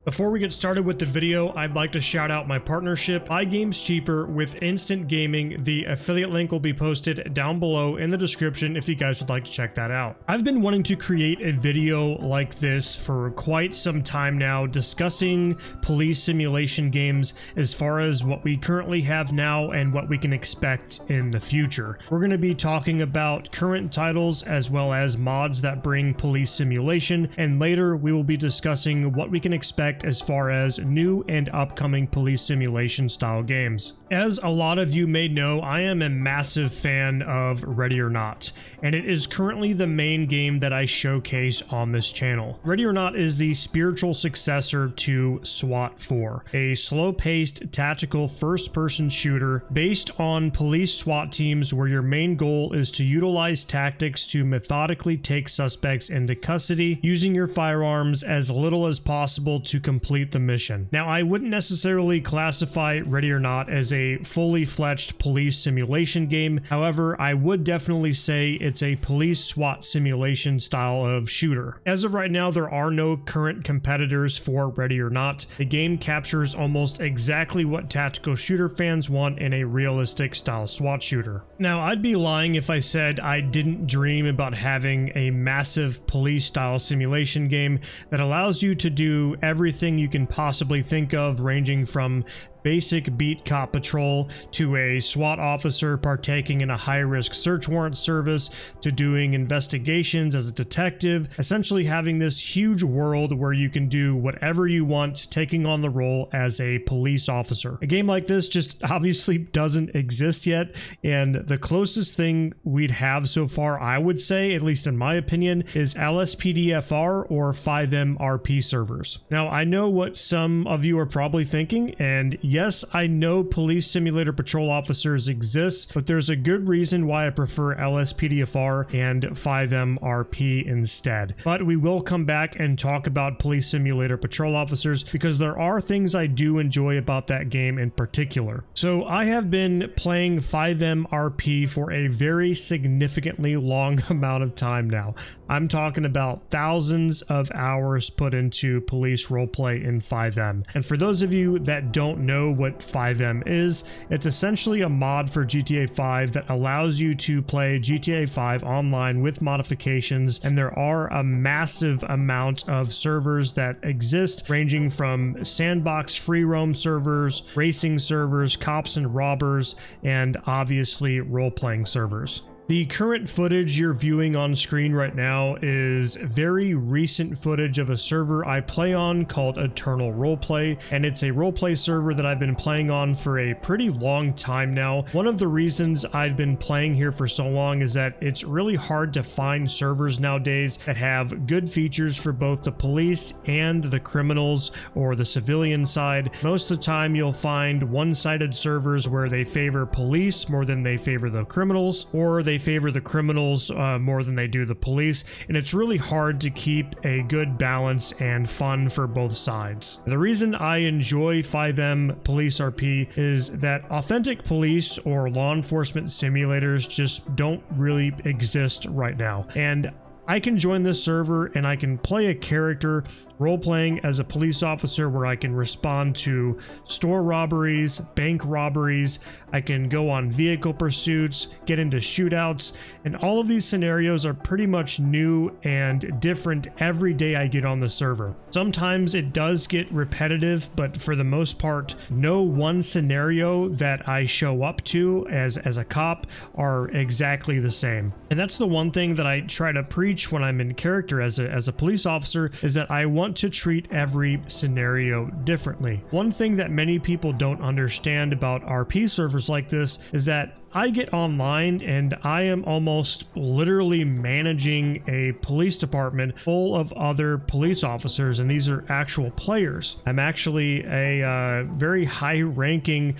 Before we get started with the video, I'd like to shout out my partnership, Buy Games Cheaper with Instant Gaming. The affiliate link will be posted down below in the description if you guys would like to check that out. I've been wanting to create a video like this for quite some time now, discussing police simulation games as far as what we currently have now and what we can expect in the future. We're going to be talking about current titles as well as mods that bring police simulation, and later we will be discussing what we can expect as far as new and upcoming police simulation style games. As a lot of you may know, I am a massive fan of Ready or Not, and it is currently the main game that I showcase on this channel. Ready or Not is the spiritual successor to SWAT 4, a slow-paced tactical first-person shooter based on police SWAT teams where your main goal is to utilize tactics to methodically take suspects into custody using your firearms as little as possible to complete the mission. Now, I wouldn't necessarily classify Ready or Not as a fully fledged police simulation game. However, I would definitely say it's a police SWAT simulation style of shooter. As of right now, there are no current competitors for Ready or Not. The game captures almost exactly what tactical shooter fans want in a realistic style SWAT shooter. Now, I'd be lying if I said I didn't dream about having a massive police style simulation game that allows you to do everything you can possibly think of, ranging from basic beat cop patrol to a SWAT officer partaking in a high-risk search warrant service to doing investigations as a detective, essentially having this huge world where you can do whatever you want, taking on the role as a police officer. A game like this just obviously doesn't exist yet, and the closest thing we'd have so far, I would say, at least in my opinion, is LSPD FR or FiveM RP servers. Now, I know what some of you are probably thinking, and yes, I know police simulator patrol officers exist, but there's a good reason why I prefer LSPDFR and FiveM RP instead. But we will come back and talk about police simulator patrol officers because there are things I do enjoy about that game in particular. So I have been playing FiveM RP for a very significantly long amount of time now. I'm talking about thousands of hours put into police roleplay in FiveM. And for those of you that don't know what FiveM is, it's essentially a mod for GTA 5 that allows you to play GTA 5 online with modifications, and there are a massive amount of servers that exist, ranging from sandbox free roam servers, racing servers, cops and robbers, and obviously role-playing servers. The current footage you're viewing on screen right now is very recent footage of a server I play on called Eternal Roleplay, and it's a roleplay server that I've been playing on for a pretty long time now. One of the reasons I've been playing here for so long is that it's really hard to find servers nowadays that have good features for both the police and the criminals or the civilian side. Most of the time you'll find one-sided servers where they favor police more than they favor the criminals, or they favor the criminals more than they do the police, and it's really hard to keep a good balance and fun for both sides. The reason I enjoy FiveM Police RP is that authentic police or law enforcement simulators just don't really exist right now, and I can join this server and I can play a character role-playing as a police officer where I can respond to store robberies, bank robberies, I can go on vehicle pursuits, get into shootouts, and all of these scenarios are pretty much new and different every day I get on the server. Sometimes it does get repetitive, but for the most part, no one scenario that I show up to as a cop are exactly the same. And that's the one thing that I try to preach when I'm in character as a police officer, is that I want to treat every scenario differently. One thing that many people don't understand about RP servers like this is that I get online and I am almost literally managing a police department full of other police officers, and these are actual players. I'm actually a very high-ranking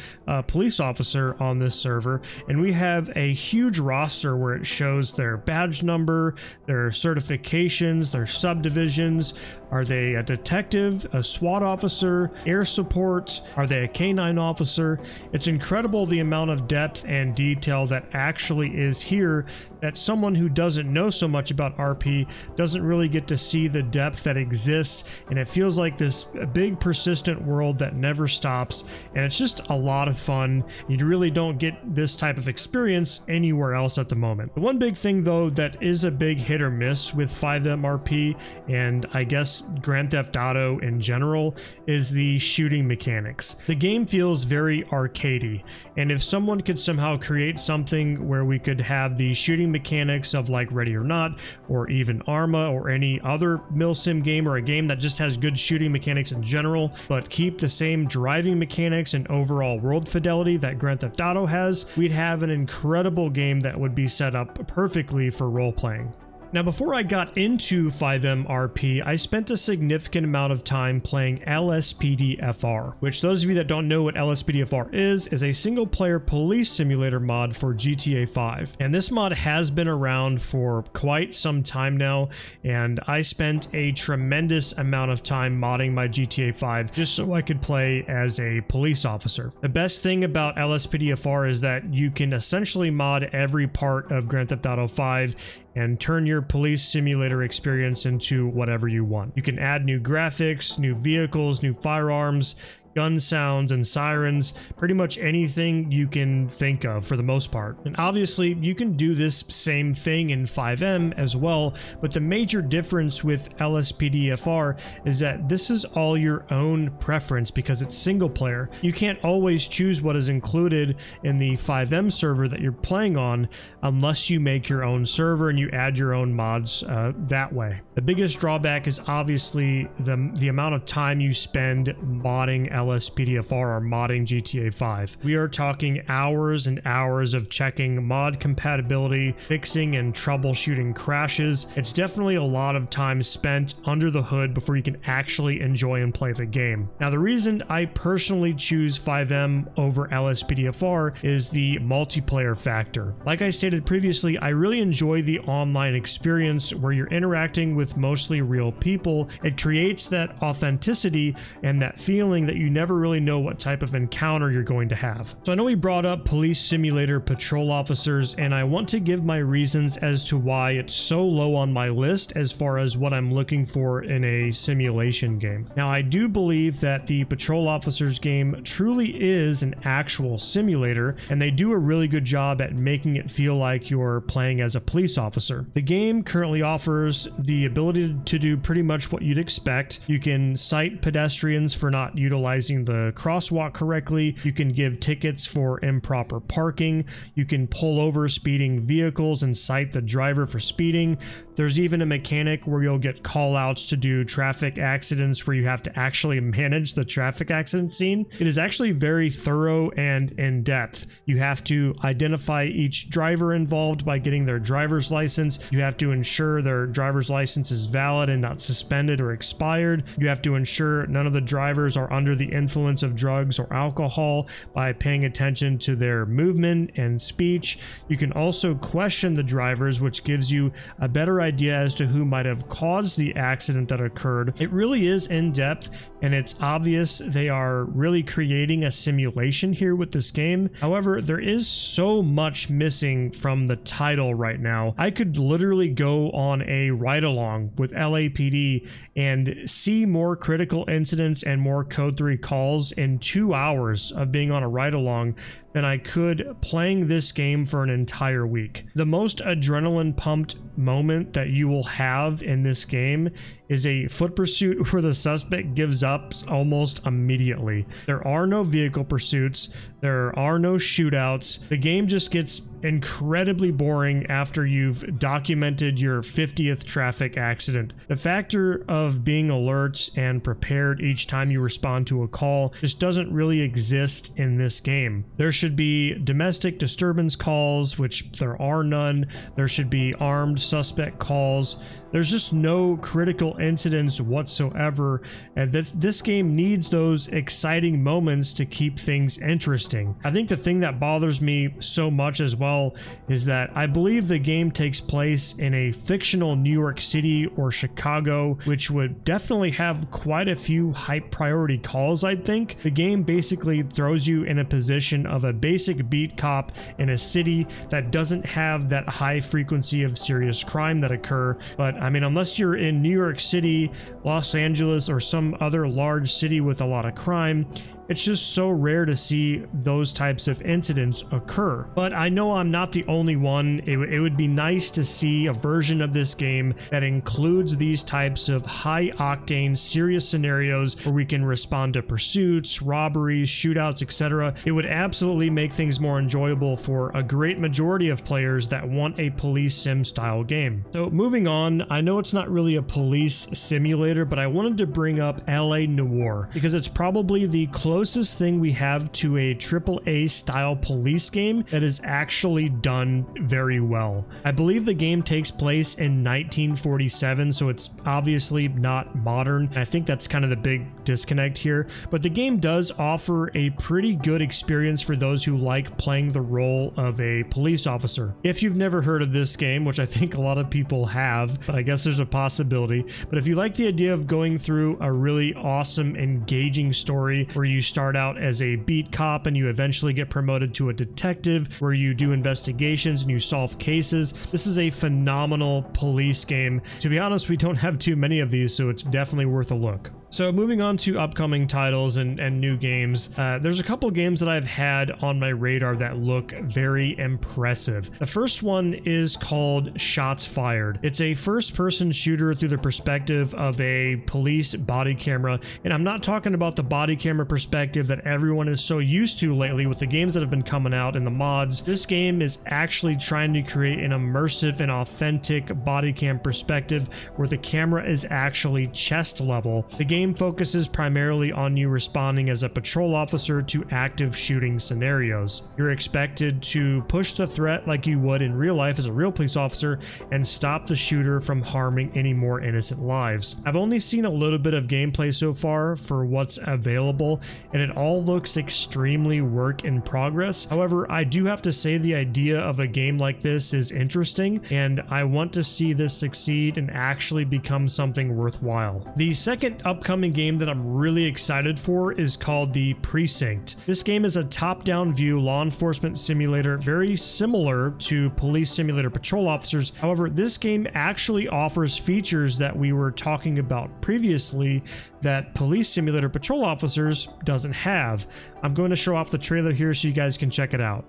police officer on this server, and we have a huge roster where it shows their badge number, their certifications, their subdivisions. Are they a detective, a SWAT officer, air support? Are they a K9 officer? It's incredible the amount of depth and detail detail that actually is here that someone who doesn't know so much about RP doesn't really get to see the depth that exists, and it feels like this big persistent world that never stops, and it's just a lot of fun. You really don't get this type of experience anywhere else at the moment. The one big thing though that is a big hit or miss with FiveM RP, and I guess Grand Theft Auto in general, is the shooting mechanics. The game feels very arcadey, and if someone could somehow create something where we could have the shooting mechanics of like Ready or Not, or even Arma, or any other milsim game, or a game that just has good shooting mechanics in general, but keep the same driving mechanics and overall world fidelity that Grand Theft Auto has, we'd have an incredible game that would be set up perfectly for role-playing. Now, before I got into FiveM RP, I spent a significant amount of time playing LSPD FR, which those of you that don't know what LSPD FR is a single-player police simulator mod for GTA 5. And this mod has been around for quite some time now, and I spent a tremendous amount of time modding my GTA 5 just so I could play as a police officer. The best thing about LSPD FR is that you can essentially mod every part of Grand Theft Auto 5 and turn your police simulator experience into whatever you want. You can add new graphics, new vehicles, new firearms, gun sounds and sirens, pretty much anything you can think of for the most part. And obviously you can do this same thing in FiveM as well, but the major difference with LSPD FR is that this is all your own preference because it's single player. You can't always choose what is included in the FiveM server that you're playing on unless you make your own server and you add your own mods that way. The biggest drawback is obviously the amount of time you spend modding LSPDFR or modding GTA 5. We are talking hours and hours of checking mod compatibility, fixing and troubleshooting crashes. It's definitely a lot of time spent under the hood before you can actually enjoy and play the game. Now, the reason I personally choose FiveM over LSPDFR is the multiplayer factor. Like I stated previously, I really enjoy the online experience where you're interacting with mostly real people. It creates that authenticity and that feeling that you never really know what type of encounter you're going to have. So I know we brought up police simulator patrol officers, and I want to give my reasons as to why it's so low on my list as far as what I'm looking for in a simulation game. Now, I do believe that the patrol officers game truly is an actual simulator, and they do a really good job at making it feel like you're playing as a police officer. The game currently offers the ability to do pretty much what you'd expect. You can cite pedestrians for not utilizing the crosswalk correctly. You can give tickets for improper parking. You can pull over speeding vehicles and cite the driver for speeding. There's even a mechanic where you'll get call outs to do traffic accidents where you have to actually manage the traffic accident scene. It is actually very thorough and in depth. You have to identify each driver involved by getting their driver's license. You have to ensure their driver's license is valid and not suspended or expired. You have to ensure none of the drivers are under the influence of drugs or alcohol by paying attention to their movement and speech. You can also question the drivers, which gives you a better idea as to who might have caused the accident that occurred. It really is in depth, and it's obvious they are really creating a simulation here with this game. However, there is so much missing from the title right now. I could literally go on a ride-along with LAPD and see more critical incidents and more Code 3 calls in 2 hours of being on a ride-along than I could playing this game for an entire week. The most adrenaline pumped moment that you will have in this game is a foot pursuit where the suspect gives up almost immediately. There are no vehicle pursuits. There are no shootouts. The game just gets incredibly boring after you've documented your 50th traffic accident. The factor of being alert and prepared each time you respond to a call just doesn't really exist in this game. There should be domestic disturbance calls, which there are none. There should be armed suspect calls. There's just no critical incidents whatsoever, and this game needs those exciting moments to keep things interesting. I think the thing that bothers me so much as well is that I believe the game takes place in a fictional New York City or Chicago, which would definitely have quite a few high priority calls. I think the game basically throws you in a position of a basic beat cop in a city that doesn't have that high frequency of serious crime that occur. But I mean, unless you're in New York City, Los Angeles, or some other large city with a lot of crime, it's just so rare to see those types of incidents occur. But I know I'm not the only one. It would be nice to see a version of this game that includes these types of high octane, serious scenarios where we can respond to pursuits, robberies, shootouts, etc. It would absolutely make things more enjoyable for a great majority of players that want a police sim style game. So moving on, I know it's not really a police simulator, but I wanted to bring up LA Noire because it's probably the closest thing we have to a AAA style police game that is actually done very well. I believe the game takes place in 1947, so it's obviously not modern. I think that's kind of the big disconnect here, but the game does offer a pretty good experience for those who like playing the role of a police officer. If you've never heard of this game, which I think a lot of people have, but I guess there's a possibility, but if you like the idea of going through a really awesome, engaging story where you start out as a beat cop and you eventually get promoted to a detective, where you do investigations and you solve cases, this is a phenomenal police game. To be honest, we don't have too many of these, so it's definitely worth a look. So moving on to upcoming titles and new games, there's a couple games that I've had on my radar that look very impressive. The first one is called Shots Fired. It's a first-person shooter through the perspective of a police body camera, and I'm not talking about the body camera perspective that everyone is so used to lately with the games that have been coming out in the mods. This game is actually trying to create an immersive and authentic body cam perspective where the camera is actually chest level. The game focuses primarily on you responding as a patrol officer to active shooting scenarios. You're expected to push the threat like you would in real life as a real police officer and stop the shooter from harming any more innocent lives. I've only seen a little bit of gameplay so far for what's available, and it all looks extremely work in progress. However, I do have to say the idea of a game like this is interesting, and I want to see this succeed and actually become something worthwhile. The second upcoming game that I'm really excited for is called the Precinct. This game is a top-down view law enforcement simulator very similar to Police Simulator Patrol Officers. However, this game actually offers features that we were talking about previously that Police Simulator Patrol Officers doesn't have. I'm going to show off the trailer here so you guys can check it out.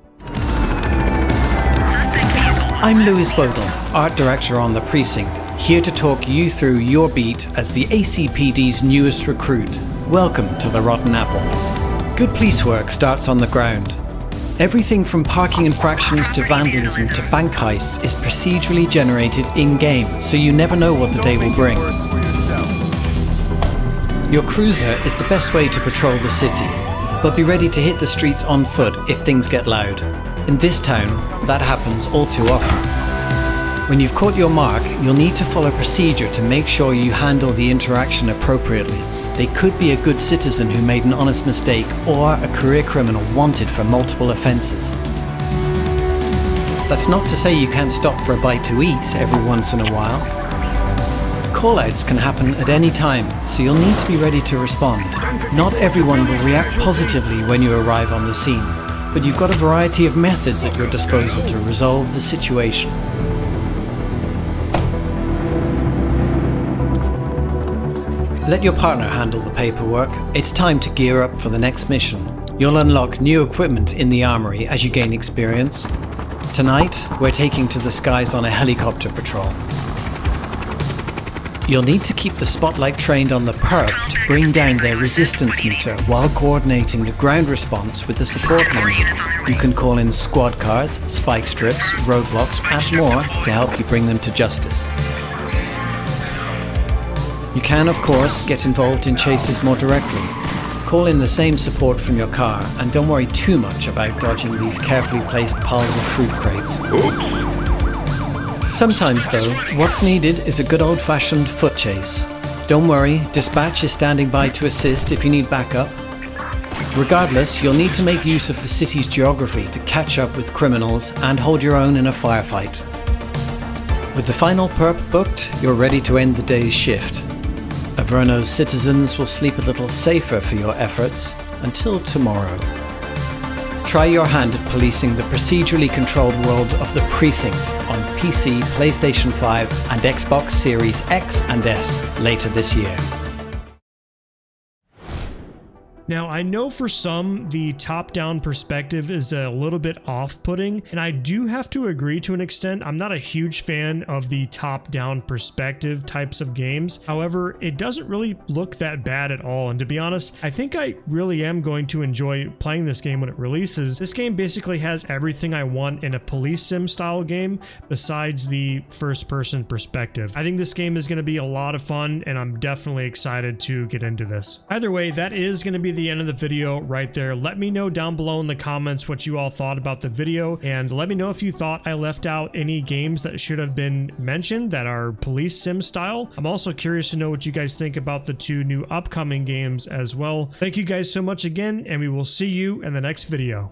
I'm Louis Bodel, Art Director on The Precinct, here to talk you through your beat as the ACPD's newest recruit. Welcome to the Rotten Apple. Good police work starts on the ground. Everything from parking infractions to vandalism to bank heists is procedurally generated in-game, so you never know what the day will bring. Your cruiser is the best way to patrol the city, but be ready to hit the streets on foot if things get loud. In this town, that happens all too often. When you've caught your mark, you'll need to follow procedure to make sure you handle the interaction appropriately. They could be a good citizen who made an honest mistake or a career criminal wanted for multiple offences. That's not to say you can't stop for a bite to eat every once in a while. Call-outs can happen at any time, so you'll need to be ready to respond. Not everyone will react positively when you arrive on the scene, but you've got a variety of methods at your disposal to resolve the situation. Let your partner handle the paperwork. It's time to gear up for the next mission. You'll unlock new equipment in the armory as you gain experience. Tonight, we're taking to the skies on a helicopter patrol. You'll need to keep the spotlight trained on the perp to bring down their resistance meter while coordinating the ground response with the support menu. You can call in squad cars, spike strips, roadblocks, and more to help you bring them to justice. You can, of course, get involved in chases more directly. Call in the same support from your car, and don't worry too much about dodging these carefully placed piles of food crates. Oops! Sometimes though, what's needed is a good old-fashioned foot chase. Don't worry, dispatch is standing by to assist if you need backup. Regardless, you'll need to make use of the city's geography to catch up with criminals and hold your own in a firefight. With the final perp booked, you're ready to end the day's shift. Averno's citizens will sleep a little safer for your efforts until tomorrow. Try your hand at policing the procedurally controlled world of the Precinct on PC, PlayStation 5 and Xbox Series X and S later this year. Now, I know for some, the top-down perspective is a little bit off-putting, and I do have to agree to an extent. I'm not a huge fan of the top-down perspective types of games. However, it doesn't really look that bad at all, and to be honest, I think I really am going to enjoy playing this game when it releases. This game basically has everything I want in a police sim style game besides the first-person perspective. I think this game is going to be a lot of fun, and I'm definitely excited to get into this. Either way, that is going to be the end of the video right there. Let me know down below in the comments what you all thought about the video, and let me know if you thought I left out any games that should have been mentioned that are police sim style. I'm also curious to know what you guys think about the 2 new upcoming games as well. Thank you guys so much again, and we will see you in the next video.